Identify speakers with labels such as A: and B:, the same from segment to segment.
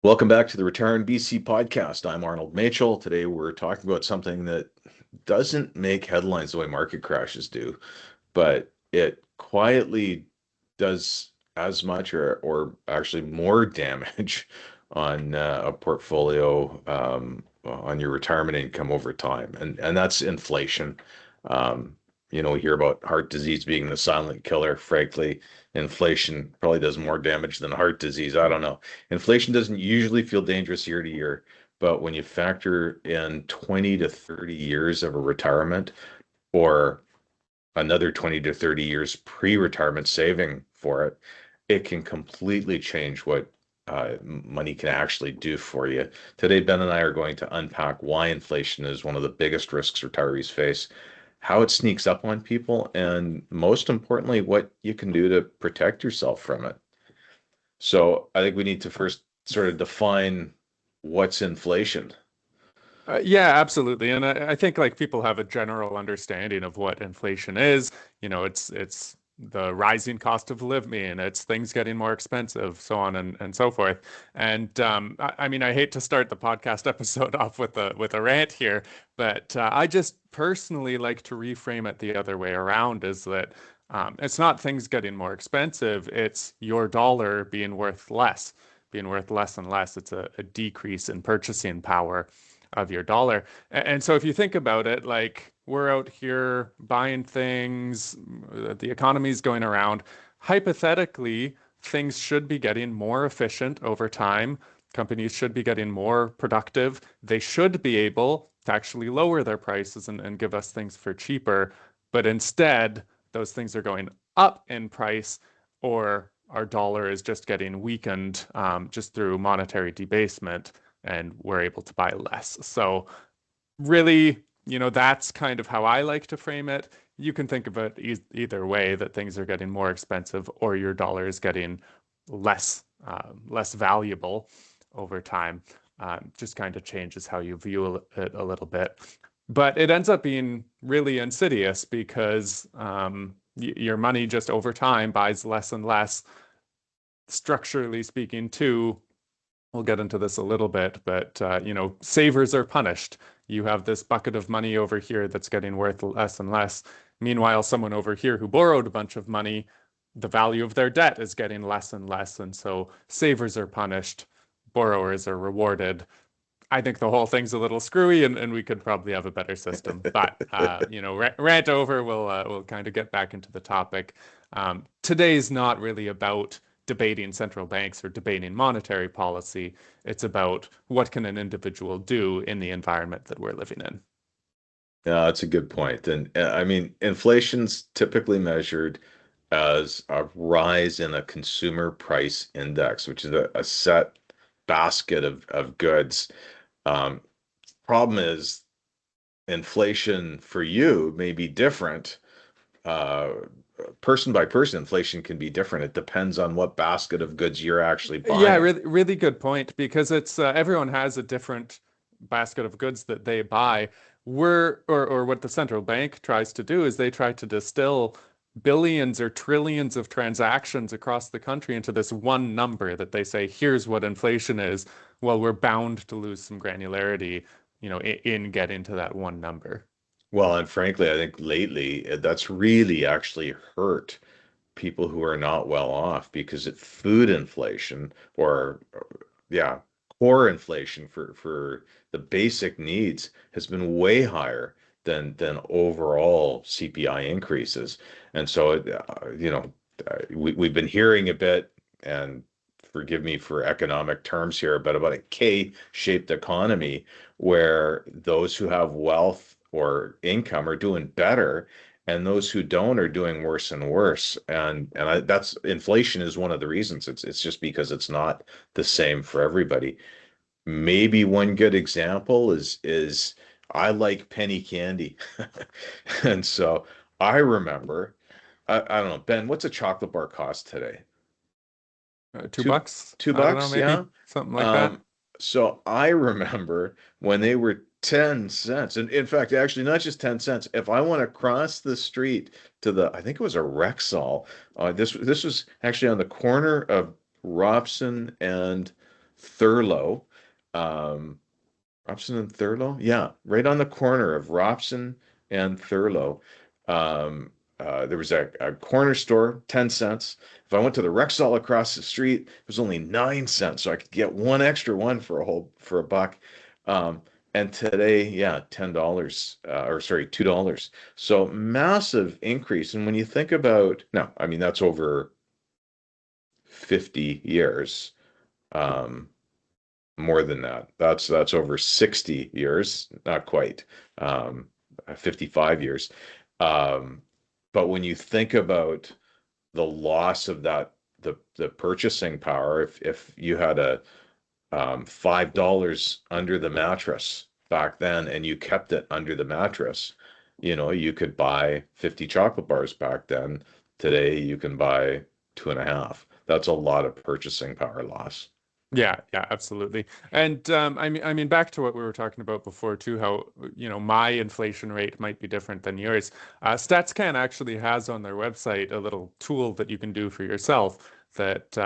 A: Welcome back to the Return BC podcast. I'm Arnold Machel. Today we're talking about something that doesn't make headlines the way market crashes do, but it quietly does as much or actually more damage on a portfolio on your retirement income over time, and that's inflation. Um, we hear about heart disease being the silent killer. Frankly, inflation probably does more damage than heart disease. I don't know. Inflation doesn't usually feel dangerous year to year, but when you factor in 20 to 30 years of a retirement or another 20 to 30 years pre-retirement saving for it, it can completely change what money can actually do for you. Today, Ben and I are going to unpack why inflation is one of the biggest risks retirees face, how it sneaks up on people, and most importantly, what you can do to protect yourself from it. So I think we need to first sort of define what's inflation.
B: Yeah, absolutely. And I think like people have a general understanding of what inflation is. It's the rising cost of living, it's things getting more expensive, so on and so forth. And I mean, I hate to start the podcast episode off with a rant here, but I just personally like to reframe it the other way around, is that it's not things getting more expensive, it's your dollar being worth less and less. It's a decrease in purchasing power of your dollar. And so if you think about it, like we're out here buying things, the economy's going around. Hypothetically, things should be getting more efficient over time. Companies should be getting more productive. They should be able to actually lower their prices and give us things for cheaper. But instead, those things are going up in price, or our dollar is just getting weakened just through monetary debasement, and we're able to buy less. So really, that's kind of how I like to frame it. You can think of it either way, that things are getting more expensive or your dollar is getting less valuable over time. Just kind of changes how you view it a little bit. But it ends up being really insidious because your money just over time buys less and less. Structurally speaking, too, we'll get into this a little bit, but savers are punished. You have this bucket of money over here that's getting worth less and less. Meanwhile, someone over here who borrowed a bunch of money, the value of their debt is getting less and less. And so savers are punished, borrowers are rewarded. I think the whole thing's a little screwy, and we could probably have a better system. But rant over. We'll kind of get back into the topic. Today's not really about debating central banks or debating monetary policy. It's about what can an individual do in the environment that we're living in.
A: Yeah, that's a good point. And I mean, inflation's typically measured as a rise in a consumer price index, which is a set basket of goods. Um, Problem is, inflation for you may be different. Uh, Person by person, inflation can be different. It depends on what basket of goods you're actually
B: Yeah,
A: buying.
B: really, really good point, because it's everyone has a different basket of goods that they buy. Or what the central bank tries to do is they try to distill billions or trillions of transactions across the country into this one number that they say, here's what inflation is. Well, we're bound to lose some granularity, in getting to that one number.
A: Well, and frankly, I think lately that's really actually hurt people who are not well off because food inflation or yeah, core inflation for the basic needs has been way higher than overall CPI increases. And so, we've been hearing a bit, and forgive me for economic terms here, but about a K-shaped economy where those who have wealth or income are doing better and those who don't are doing worse and worse. That's inflation is one of the reasons. It's just because it's not the same for everybody. Maybe one good example is I like penny candy. And so I remember, I don't know, Ben, what's a chocolate bar cost today?
B: Two
A: Two
B: bucks?
A: two
B: I don't know,
A: bucks, yeah.
B: maybe something like that.
A: Um, so I remember when they were 10 cents. And in fact, actually, not just 10 cents. If I want to cross the street to the, I think it was a Rexall. This was actually on the corner of Robson and Thurlow. Um, Robson and Thurlow? Yeah, right on the corner of Robson and Thurlow. Um, there was a corner store, 10 cents. If I went to the Rexall across the street, it was only 9 cents, so I could get one extra one for a buck. Um, and today, yeah, $10, or sorry, $2. So massive increase. And when you think about, no, I mean that's over 50 years. Um, More than that. That's over 60 years, not quite, um, 55 years. Um, but when you think about the loss of that, the purchasing power, if you had a $5 under the mattress back then and you kept it under the mattress, you could buy 50 chocolate bars back then. Today you can buy two and a half. That's a lot of purchasing power loss.
B: Yeah, yeah, absolutely. And I mean, back to what we were talking about before too, how my inflation rate might be different than yours. StatsCan actually has on their website a little tool that you can do for yourself that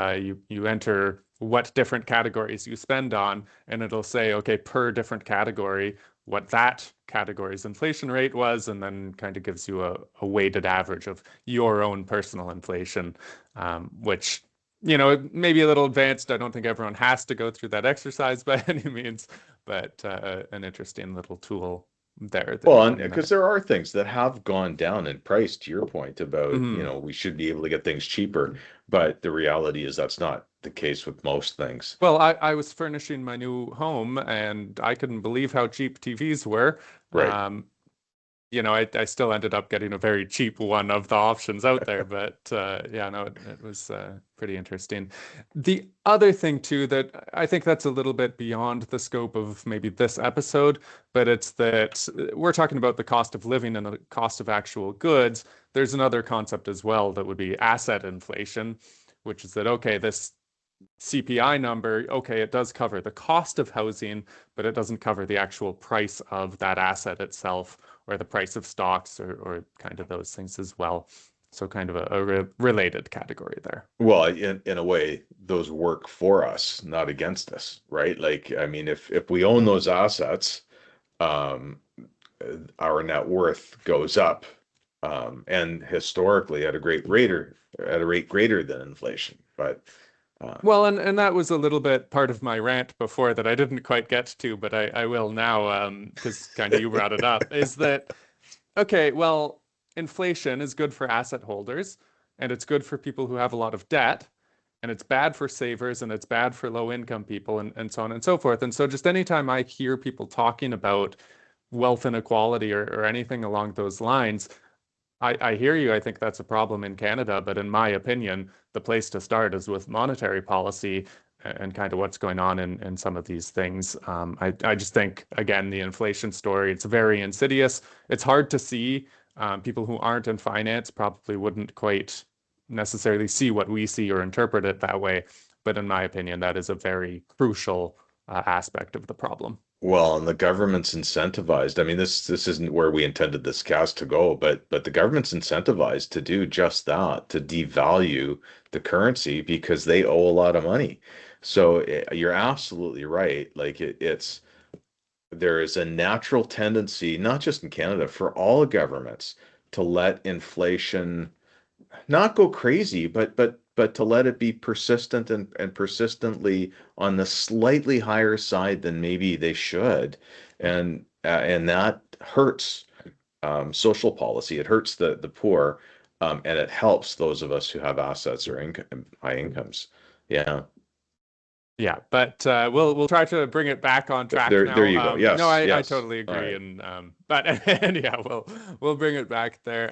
B: you enter what different categories you spend on, and it'll say, okay, per different category, what that category's inflation rate was, and then kind of gives you a weighted average of your own personal inflation, which maybe a little advanced. I don't think everyone has to go through that exercise by any means, but an interesting little tool there that you
A: Well, and
B: can.
A: because there are things that have gone down in price, to your point about,
B: Mhm.
A: we should be able to get things cheaper, but the reality is that's not the case with most things.
B: Well, I was furnishing my new home, and I couldn't believe how cheap TVs were.
A: Right.
B: Um, I still ended up getting a very cheap one of the options out there, but yeah, no, it was pretty interesting. The other thing too that I think that's a little bit beyond the scope of maybe this episode, but it's that we're talking about the cost of living and the cost of actual goods. There's another concept as well that would be asset inflation, which is that, okay, this CPI number, okay, it does cover the cost of housing, but it doesn't cover the actual price of that asset itself or the price of stocks or kind of those things as well. So kind of a related category there.
A: Well, in a way, those work for us, not against us, right? Like, I mean, if we own those assets, um, our net worth goes up, and historically at a rate greater than inflation. But
B: Well, and that was a little bit part of my rant before that I didn't quite get to, but I will now, because kind of you brought it up, is that okay, well, inflation is good for asset holders, and it's good for people who have a lot of debt, and it's bad for savers, and it's bad for low income people, and so on and so forth. And so, just anytime I hear people talking about wealth inequality or anything along those lines, I hear you. I think that's a problem in Canada, but in my opinion, the place to start is with monetary policy and kind of what's going on in some of these things. I just think, again, the inflation story, it's very insidious. It's hard to see. People who aren't in finance probably wouldn't quite necessarily see what we see or interpret it that way. But in my opinion, that is a very crucial aspect of the problem.
A: well, and the government's incentivized. I mean, this isn't where we intended this cast to go, but the government's incentivized to do just that, to devalue the currency because they owe a lot of money. So you're absolutely right. Like it's there is a natural tendency, not just in Canada, for all governments to let inflation not go crazy, but to let it be persistent and persistently on the slightly higher side than maybe they should, and that hurts social policy. It hurts the poor, and it helps those of us who have assets or income, high incomes. Yeah,
B: Yeah, but we'll try to bring it back on track
A: there
B: now.
A: you go.
B: No,
A: Yes,
B: I
A: yes.
B: totally
A: All
B: agree,
A: right.
B: and but and yeah, we'll bring it back there.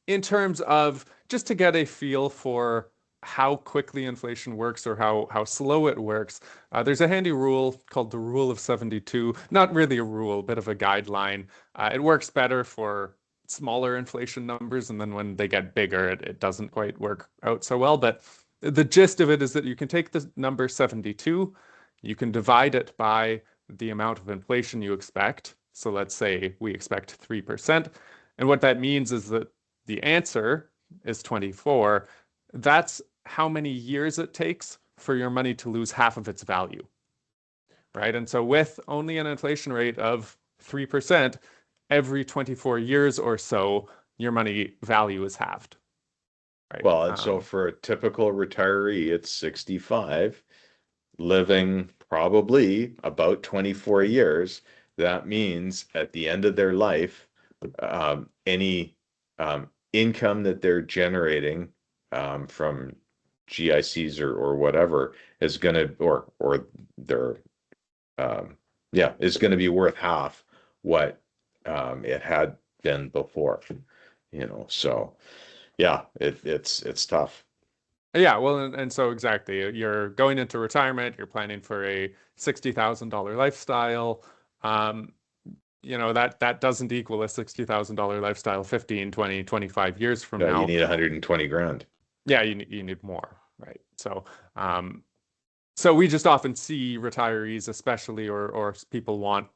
B: In terms of just to get a feel for how quickly inflation works or how slow it works, there's a handy rule called the Rule of 72. Not really a rule, bit of a guideline. It works better for smaller inflation numbers, and then when they get bigger, it doesn't quite work out so well. But the gist of it is that you can take the number 72, you can divide it by the amount of inflation you expect. So let's say we expect 3%. And what that means is that the answer is 24. That's how many years it takes for your money to lose half of its value, right? And so with only an inflation rate of 3%, every 24 years or so, your money value is halved, right?
A: Well, and so for a typical retiree, it's 65, living probably about 24 years. That means at the end of their life, any income that they're generating from GICs or whatever is going to, or their yeah, is going to be worth half what it had been before, So yeah, it's tough.
B: Yeah, well, and so exactly, you're going into retirement, you're planning for a $60,000 lifestyle. Um, that doesn't equal a $60,000 lifestyle 15, 20, 25 years from
A: Yeah, you
B: now.
A: need 120 grand.
B: Yeah, you need more, right? Um, so we just often see retirees, especially, or people want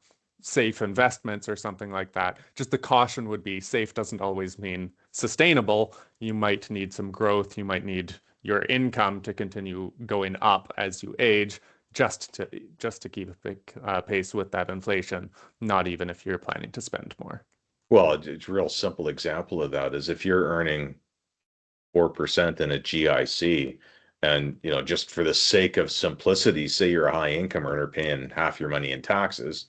B: safe investments or something like that. Just the caution would be safe doesn't always mean sustainable. You might need some growth. You might need your income to continue going up as you age, just to keep a big pace with that inflation. Not even if you're planning to spend more.
A: Well, it's a real simple example of that is if you're earning 4% in a GIC, and just for the sake of simplicity, say you're a high income earner paying half your money in taxes.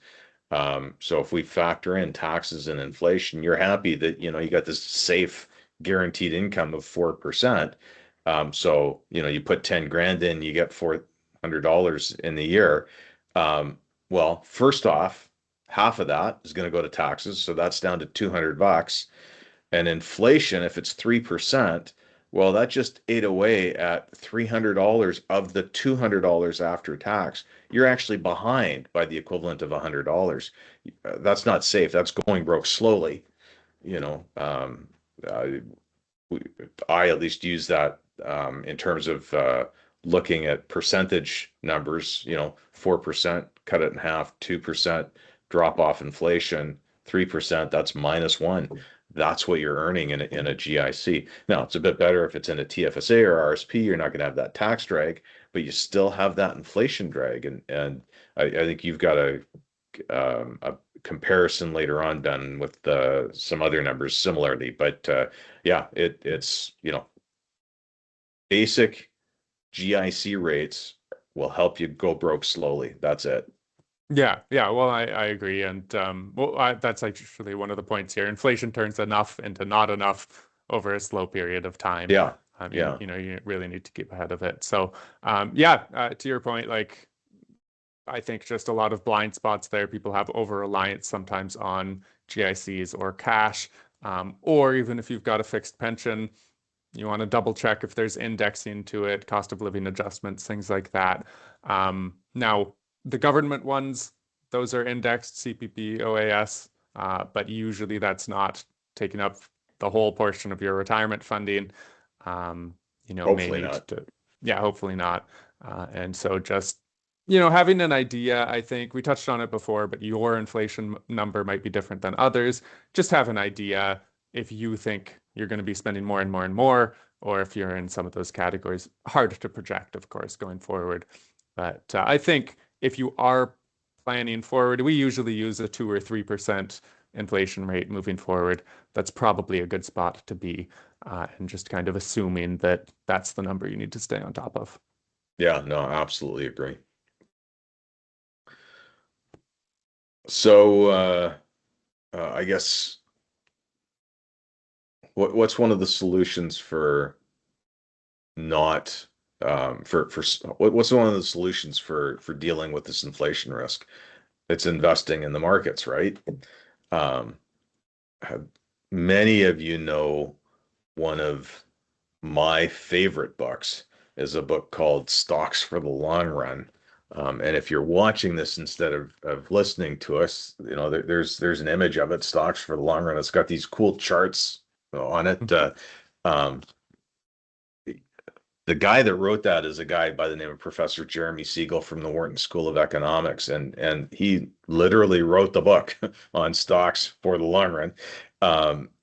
A: So if we factor in taxes and inflation, you're happy that you got this safe guaranteed income of 4%. So you put 10 grand in, you get $400 in the year. Well, first off, half of that is going to go to taxes, so that's down to $200. And inflation, if it's 3%, well, that just ate away at $300 of the $200 after tax. You're actually behind by the equivalent of $100. That's not safe. That's going broke slowly. You know, uh, I at least use that in terms of looking at percentage numbers. 4%, cut it in half, 2% drop off inflation, 3%, that's -1. That's what you're earning in a GIC. Now, it's a bit better if it's in a TFSA or RSP. You're not going to have that tax drag, but you still have that inflation drag. And I think you've got a comparison later on done with some other numbers similarly. But yeah, it's basic GIC rates will help you go broke slowly. That's it.
B: Yeah, yeah. Well, I agree, and that's actually one of the points here. Inflation turns enough into not enough over a slow period of time.
A: Yeah,
B: You,
A: yeah.
B: you know, you really need to keep ahead of it. So, yeah. To your point, like I think just a lot of blind spots there. People have over reliance sometimes on GICs or cash, or even if you've got a fixed pension, you want to double check if there's indexing to it, cost of living adjustments, things like that. Now, the government ones, those are indexed CPP, OAS, but usually that's not taking up the whole portion of your retirement funding. May
A: Hopefully
B: need
A: not.
B: to, yeah, hopefully not. And so just, having an idea, I think we touched on it before, but your inflation number might be different than others. Just have an idea if you think you're going to be spending more and more and more, or if you're in some of those categories. Hard to project, of course, going forward. But I think if you are planning forward, we usually use a 2 or 3% inflation rate moving forward. That's probably a good spot to be, and just kind of assuming that that's the number you need to stay on top of.
A: Yeah, no, absolutely agree. So I guess what's one of the solutions for not for what's one of the solutions for dealing with this inflation risk? It's investing in the markets, right? Um, have, many of you know one of my favorite books is a book called Stocks for the Long Run. And if you're watching this instead of listening to us, there's an image of it, Stocks for the Long Run. It's got these cool charts on it. Um, the guy that wrote that is a guy by the name of Professor Jeremy Siegel from the Wharton School of Economics, and he literally wrote the book on stocks for the long run.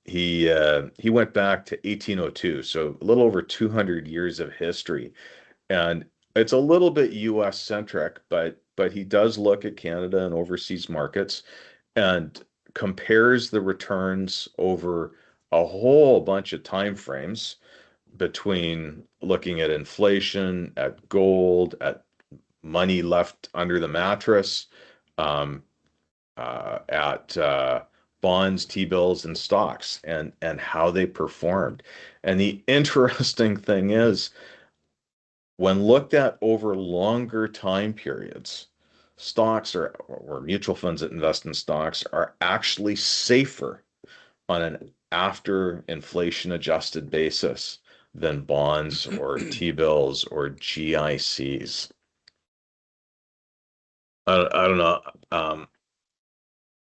A: He went back to 1802, so a little over 200 years of history, and it's a little bit U.S. centric, but he does look at Canada and overseas markets and compares the returns over a whole bunch of time frames between looking at inflation, at gold, at money left under the mattress, um, at bonds, T-bills, and stocks, and how they performed. And the interesting thing is, when looked at over longer time periods, stocks or mutual funds that invest in stocks are actually safer on an after inflation adjusted basis than bonds or T-bills or GICs. I don't know.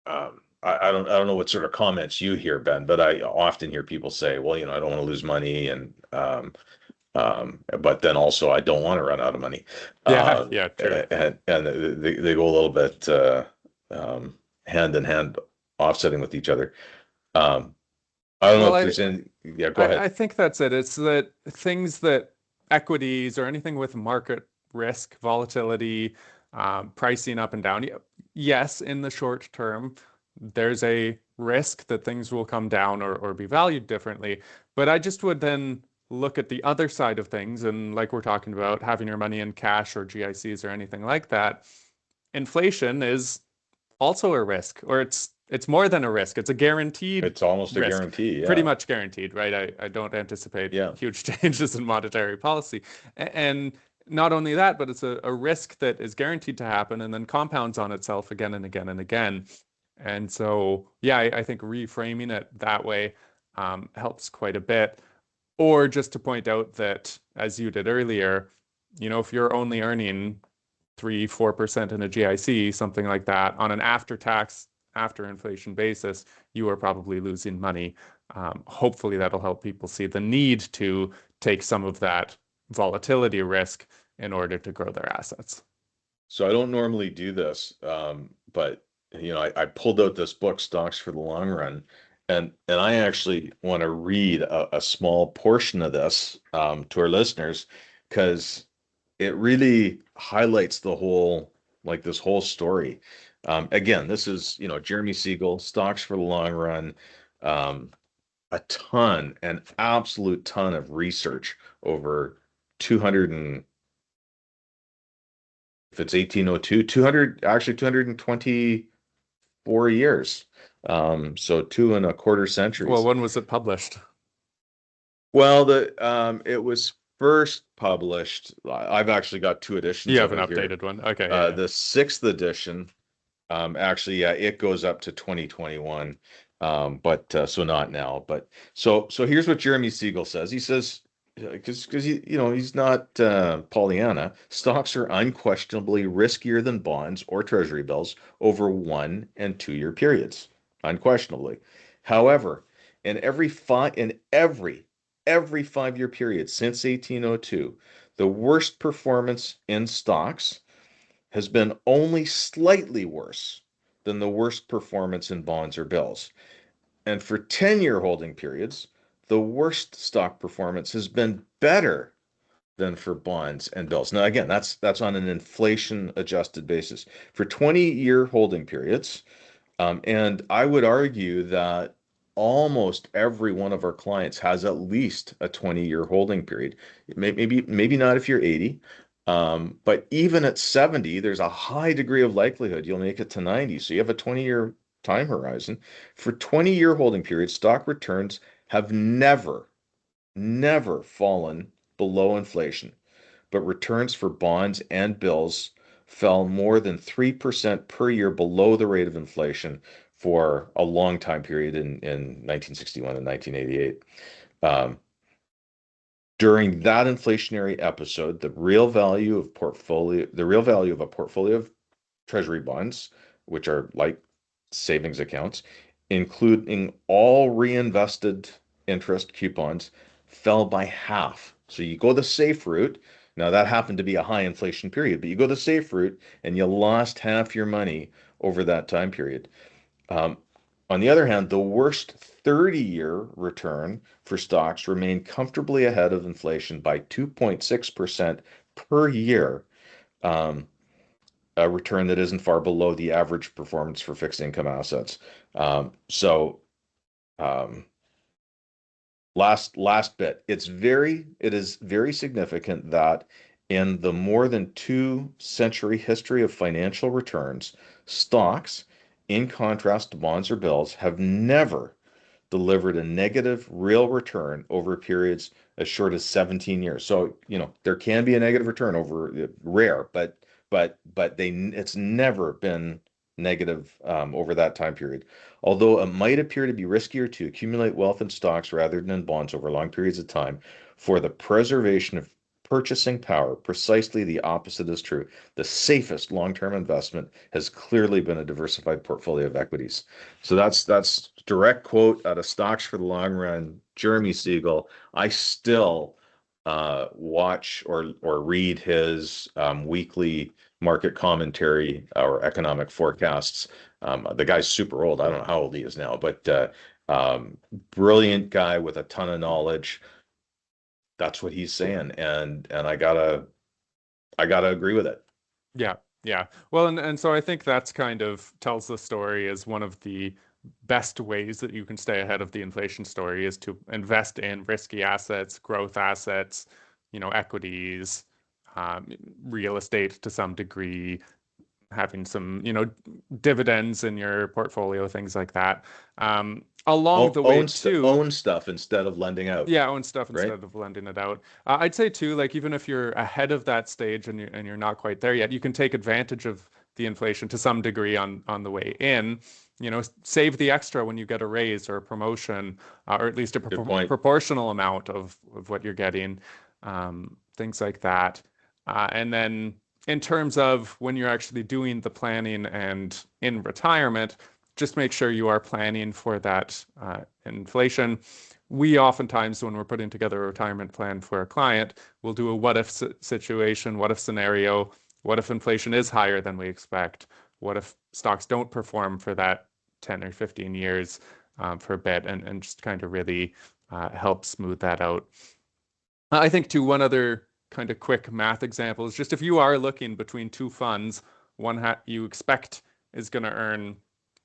A: I don't know what sort of comments you hear, Ben, but I often hear people say, well, I don't want to lose money, and but then also I don't want to run out of money.
B: Yeah, yeah, true.
A: And they go a little bit hand in hand, offsetting with each other. Um, I don't know
B: Well,
A: if there's any. Yeah, go
B: I
A: ahead.
B: think that's it. It's that things that equities or anything with market risk, volatility, pricing up and down. Yes, in the short term, there's a risk that things will come down or be valued differently. But I just would then look at the other side of things. And like we're talking about, having your money in cash or GICs or anything like that, inflation is also a risk, or it's more than a risk. It's a guaranteed
A: It's almost a
B: risk,
A: guarantee.
B: pretty
A: Yeah.
B: much guaranteed, right? I don't anticipate
A: Yeah.
B: huge changes in monetary policy. And not only that, but it's a risk that is guaranteed to happen and then compounds on itself again and again and again. And so, yeah, I think reframing it that way helps quite a bit. Or just to point out that, as you did earlier, if you're only earning 3-4% in a GIC, something like that, on an after-tax, after-inflation basis, you are probably losing money. Hopefully, that'll help people see the need to take some of that volatility risk in order to grow their assets.
A: So I don't normally do this, but I pulled out this book, Stocks for the Long Run, and I actually want to read a small portion of this to our listeners because it really highlights the whole, like this whole story. Again, this is, Jeremy Siegel, Stocks for the Long Run, um, an absolute ton of research over 200 and if it's 1802, 200, actually 224 years. So 2.25 centuries.
B: Well, when was it published?
A: Well, it was first published. I've actually got two editions
B: You
A: of
B: have an
A: it here.
B: updated one. Okay, yeah, yeah.
A: The sixth edition, actually, yeah, it goes up to 2021. But so not now. But so here's what Jeremy Siegel says. He says, because he's not Pollyanna. Stocks are unquestionably riskier than bonds or treasury bills over 1 and 2 year periods. Unquestionably. However, in every 5 year period since 1802, the worst performance in stocks has been only slightly worse than the worst performance in bonds or bills. And for 10-year holding periods, the worst stock performance has been better than for bonds and bills. Now, again, that's on an inflation adjusted basis. For 20-year holding periods, and I would argue that almost every one of our clients has at least a 20-year holding period. Maybe not if you're 80, but even at 70, there's a high degree of likelihood you'll make it to 90. So you have a 20-year time horizon. For 20-year holding periods, stock returns have never fallen below inflation, but returns for bonds and bills fell more than 3% per year below the rate of inflation for a long time period in 1961 and 1988. Um, During that inflationary episode, the real value of a portfolio of treasury bonds, which are like savings accounts, including all reinvested interest coupons, fell by half. So you go the safe route. Now that happened to be a high inflation period, but you go the safe route and you lost half your money over that time period. Um, on the other hand, the worst 30-year return for stocks remained comfortably ahead of inflation by 2.6% per year, um, a return that isn't far below the average performance for fixed income assets. So um, last bit. It is very significant that in the more than 2 century history of financial returns, stocks, in contrast to bonds or bills, have never delivered a negative real return over periods as short as 17 years. So, there can be a negative return over rare, but it's never been negative over that time period. Although it might appear to be riskier to accumulate wealth in stocks rather than in bonds over long periods of time, for the preservation of purchasing power, precisely the opposite is true. The safest long-term investment has clearly been a diversified portfolio of equities. So that's direct quote out of Stocks for the Long Run, Jeremy Siegel. I still watch or read his weekly market commentary or economic forecasts. The guy's super old. I don't know how old he is now, but brilliant guy with a ton of knowledge. That's what he's saying, and I gotta agree with it.
B: Yeah, yeah. Well, and so I think that's kind of tells the story as one of the best ways that you can stay ahead of the inflation story is to invest in risky assets, growth assets, equities, um, real estate to some degree, having some, dividends in your portfolio, things like that. Along the way too,
A: Own stuff instead of lending out,
B: yeah, own stuff
A: right?
B: instead of lending it out. I'd say too, like even if you're ahead of that stage and you're not quite there yet, you can take advantage of the inflation to some degree on the way in. Save the extra when you get a raise or a promotion, or at least a
A: Good point.
B: proportional amount of what you're getting, things like that. And then in terms of when you're actually doing the planning and in retirement, just make sure you are planning for that inflation. We oftentimes, when we're putting together a retirement plan for a client, we'll do a what if situation, what if scenario, what if inflation is higher than we expect, what if stocks don't perform for that 10 or 15 years for a bit, and just kind of really help smooth that out. I think too, one other kind of quick math example is just if you are looking between two funds, one you expect is going to earn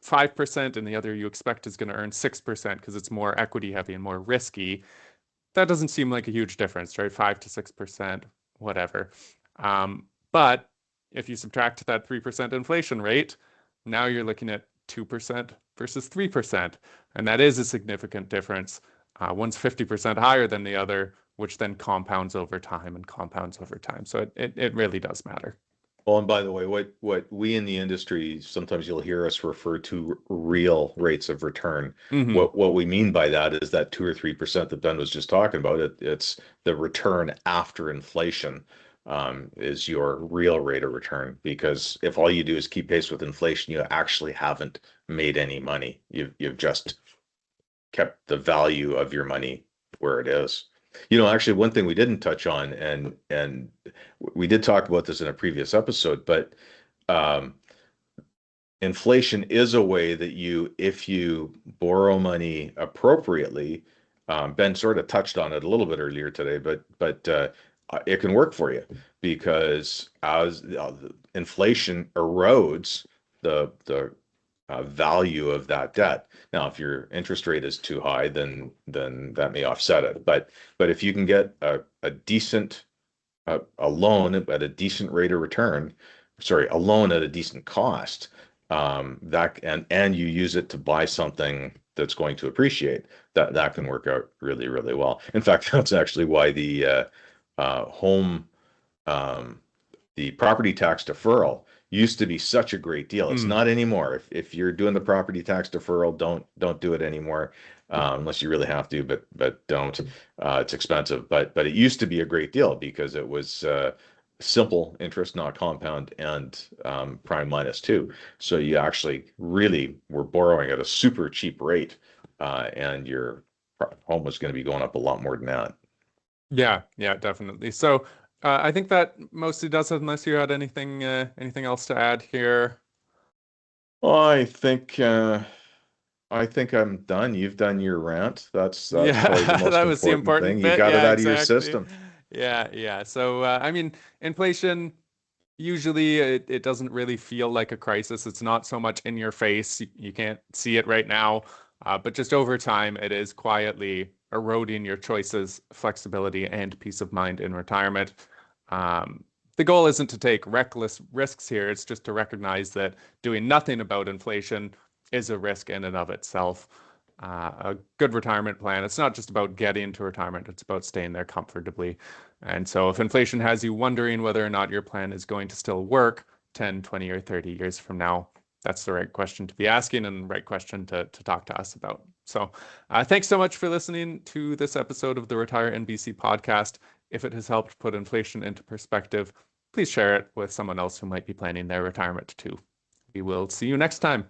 B: 5% and the other you expect is going to earn 6% because it's more equity heavy and more risky. That doesn't seem like a huge difference, right? 5 to 6%, whatever. But if you subtract that 3% inflation rate, now you're looking at 2% versus 3%. And that is a significant difference. One's 50% higher than the other, which then compounds over time and compounds over time. So it really does matter.
A: Well, and by the way, what we in the industry, sometimes you'll hear us refer to real rates of return.
B: Hmm.
A: What we mean by that is that 2 or 3% that Ben was just talking about. It's the return after inflation, is your real rate of return. Because if all you do is keep pace with inflation, you actually haven't made any money. You've just kept the value of your money where it is. Actually, one thing we didn't touch on, and we did talk about this in a previous episode, but um, inflation is a way that if you borrow money appropriately, Ben sort of touched on it a little bit earlier today, but it can work for you because as inflation erodes the value of that debt. Now, if your interest rate is too high, then that may offset it. But if you can get a decent a loan at a decent rate of return, sorry, a loan at a decent cost, that and you use it to buy something that's going to appreciate, that can work out really, really well. In fact, that's actually why home um, the property tax deferral used to be such a great deal. It's
B: Mm.
A: not anymore. If you're doing the property tax deferral, don't do it anymore, unless you really have to. But don't. It's expensive. But it used to be a great deal because it was simple interest, not compound, and prime minus two. So you actually really were borrowing at a super cheap rate, and your home was going to be going up a lot more than that.
B: Yeah, yeah, definitely. So I think that mostly does it, unless you had anything else to add here.
A: Well, I think I'm done. You've done your rant. That's probably the
B: Yeah,
A: most
B: that was the
A: important thing.
B: important
A: You
B: bit.
A: got it
B: Yeah,
A: out of your
B: exactly.
A: system.
B: Yeah, yeah. So I mean, inflation usually it doesn't really feel like a crisis. It's not so much in your face. You can't see it right now, but just over time, it is quietly eroding your choices, flexibility, and peace of mind in retirement. Um, the goal isn't to take reckless risks here. It's just to recognize that doing nothing about inflation is a risk in and of itself. A good retirement plan, it's not just about getting to retirement, it's about staying there comfortably. And so if inflation has you wondering whether or not your plan is going to still work 10, 20, or 30 years from now, that's the right question to be asking and the right question to talk to us about. So thanks so much for listening to this episode of the Retire NBC podcast. If it has helped put inflation into perspective, please share it with someone else who might be planning their retirement too. We will see you next time.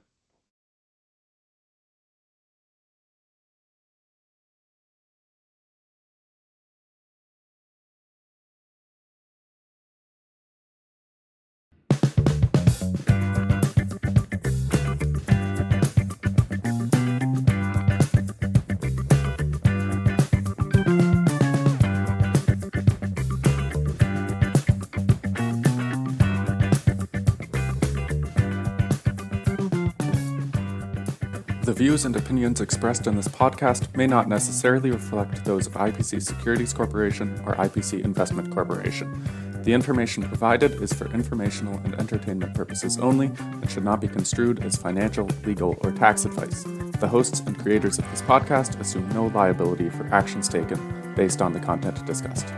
B: The views and opinions expressed in this podcast may not necessarily reflect those of IPC Securities Corporation or IPC Investment Corporation. The information provided is for informational and entertainment purposes only and should not be construed as financial, legal, or tax advice. The hosts and creators of this podcast assume no liability for actions taken based on the content discussed.